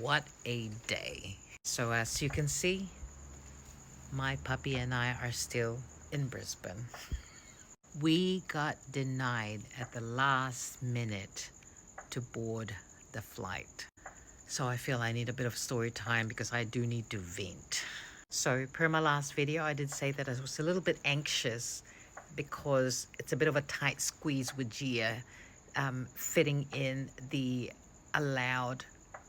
What a day. So as you can see, my puppy and I are still in Brisbane. We got denied at the last minute to board the flight. So I feel I need a bit of story time because I do need to vent. So per my last video, I did say that I was a little bit anxious because it's a bit of a tight squeeze with Gia fitting in the allowed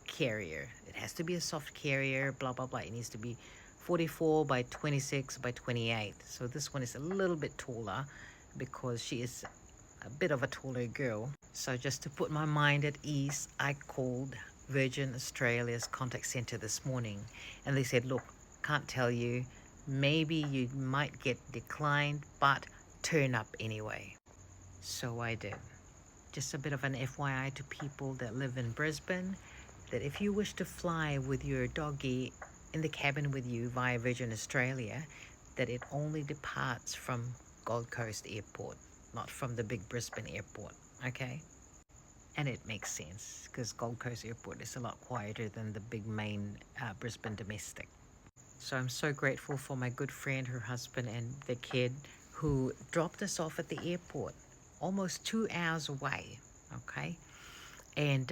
carrier. It has to be a soft carrier, blah, blah, blah. It needs to be 44 by 26 by 28. So this one is a little bit taller because she is a bit of a taller girl. So just to put my mind at ease, I called Virgin Australia's contact center this morning and they said, look, can't tell you, maybe you might get declined, but turn up anyway. So I did. Just a bit of an FYI to people that live in Brisbane, that if you wish to fly with your doggy in the cabin with you via Virgin Australia, that it only departs from Gold Coast Airport, not from the big Brisbane airport, okay? And it makes sense because Gold Coast Airport is a lot quieter than the big main Brisbane domestic. So I'm so grateful for my good friend, her husband, and the kid who dropped us off at the airport, almost 2 hours away, okay? And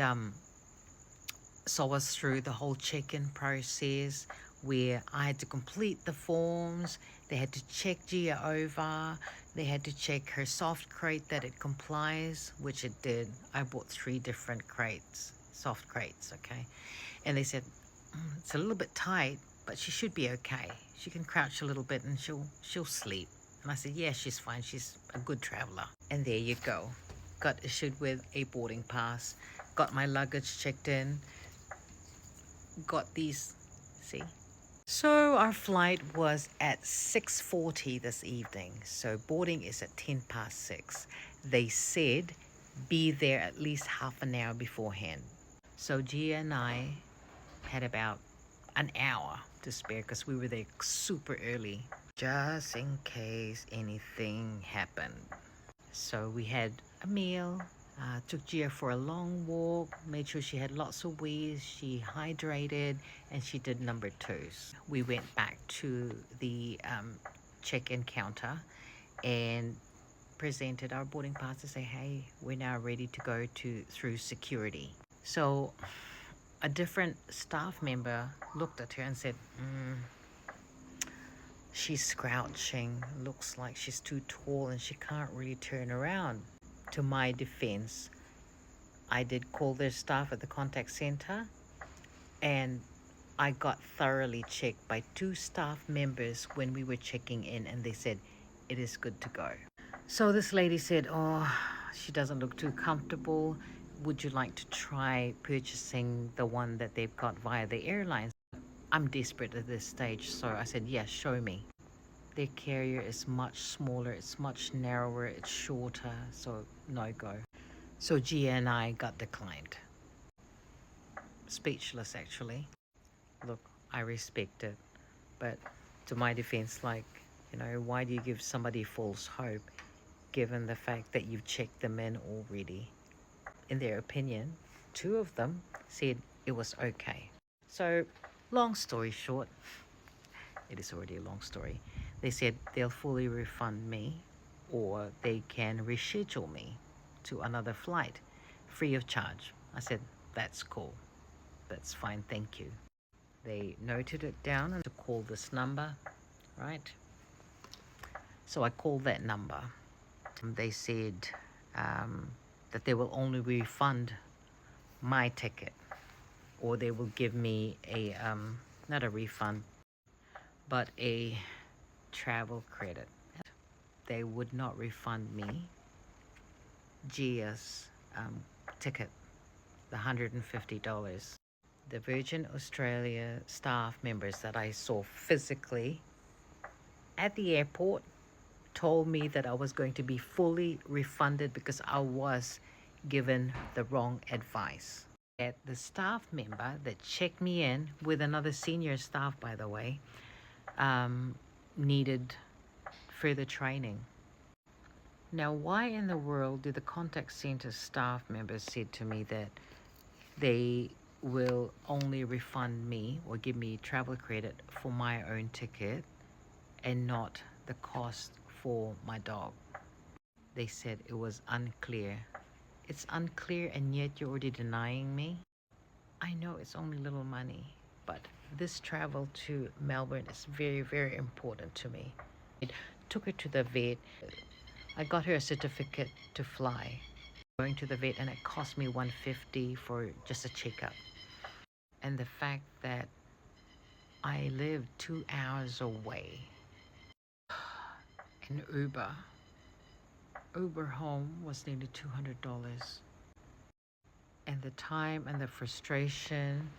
saw us through the whole check-in process where I had to complete the forms. They had to check Gia over. They had to check her soft crate that it complies, which it did. I bought 3 different crates, soft crates, okay? And they said, it's a little bit tight, but she should be okay. She can crouch a little bit and she'll sleep. And I said, yeah, she's fine. She's a good traveler. And there you go. Got issued with a boarding pass. Got my luggage checked in. Got these, see? So our flight was at 6:40 this evening. So boarding is at 6:10. They said be there at least half an hour beforehand. So Gia and I had about an hour to spare because we were there super early, just in case anything happened. So we had a meal, took Gia for a long walk, made sure she had lots of wheeze, she hydrated, and she did number 2s. We went back to the check-in counter and presented our boarding pass to say, hey, we're now ready to go through security. So a different staff member looked at her and said, she's crouching, looks like she's too tall and she can't really turn around. To my defense, I did call their staff at the contact center and I got thoroughly checked by 2 staff members when we were checking in and they said, it is good to go. So this lady said, oh, she doesn't look too comfortable. Would you like to try purchasing the one that they've got via the airlines? I'm desperate at this stage, so I said, yes, show me. Their carrier is much smaller, it's much narrower, it's shorter, so no go. So Gia and I got declined. Speechless, actually. Look, I respect it, but to my defense, like, you know, why do you give somebody false hope given the fact that you've checked them in already? In their opinion, 2 of them said it was okay. So, long story short, it is already a long story. They said they'll fully refund me or they can reschedule me to another flight free of charge. I said, that's cool. That's fine, thank you. They noted it down and to call this number, right? So I called that number. They said that they will only refund my ticket or they will give me a, not a refund, but a travel credit. They would not refund me Gia's ticket, the $150. The Virgin Australia staff members that I saw physically at the airport told me that I was going to be fully refunded because I was given the wrong advice. The staff member that checked me in with another senior staff, by the way, needed further training. Now, why in the world did the contact center staff members said to me that they will only refund me or give me travel credit for my own ticket and not the cost for my dog. They said it was unclear. It's unclear and yet you're already denying me? I know it's only little money, but this travel to Melbourne is very, very important to me. I took her to the vet. I got her a certificate to fly. Going to the vet and it cost me $150 for just a checkup. And the fact that I live 2 hours away and Uber home was nearly $200. And the time and the frustration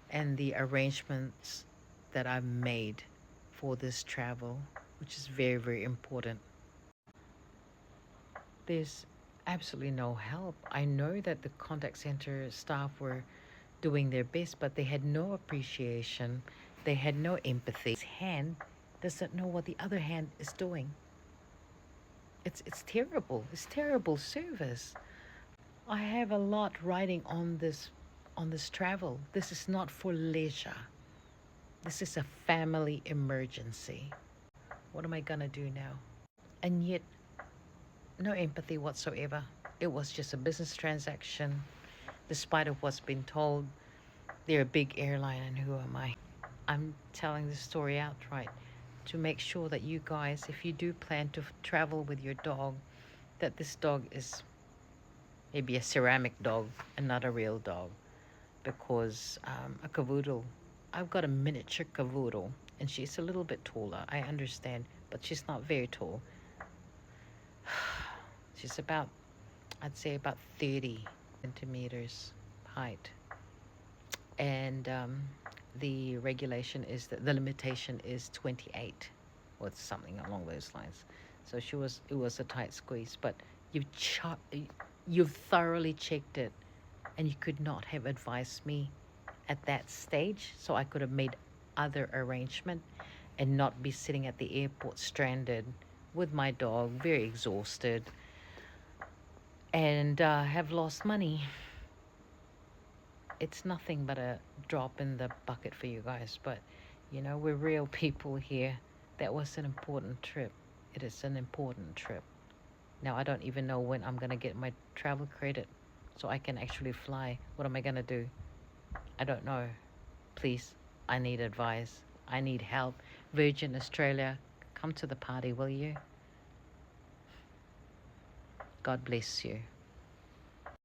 and the arrangements that I've made for this travel, which is very, very important. There's absolutely no help. I know that the contact center staff were doing their best, but they had no appreciation. They had no empathy. This hand doesn't know what the other hand is doing. It's terrible. It's terrible service. I have a lot riding on this travel. This is not for leisure. This is a family emergency. What am I gonna do now? And yet, no empathy whatsoever. It was just a business transaction. Despite of what's been told, they're a big airline and who am I? I'm telling this story outright to make sure that you guys, if you do plan to travel with your dog, that this dog is maybe a ceramic dog and not a real dog. Because a cavoodle, I've got a miniature cavoodle and she's a little bit taller, I understand, but she's not very tall. She's about, I'd say about 30 centimeters height. And the regulation is that the limitation is 28 or something along those lines. So it was a tight squeeze, but you've thoroughly checked it and you could not have advised me at that stage so I could have made other arrangement and not be sitting at the airport stranded with my dog, very exhausted, and have lost money. It's nothing but a drop in the bucket for you guys, but you know, we're real people here. That was an important trip. It is an important trip. Now I don't even know when I'm gonna get my travel credit so I can actually fly. What am I gonna do? I don't know. Please, I need advice. I need help. Virgin Australia, come to the party, will you? God bless you.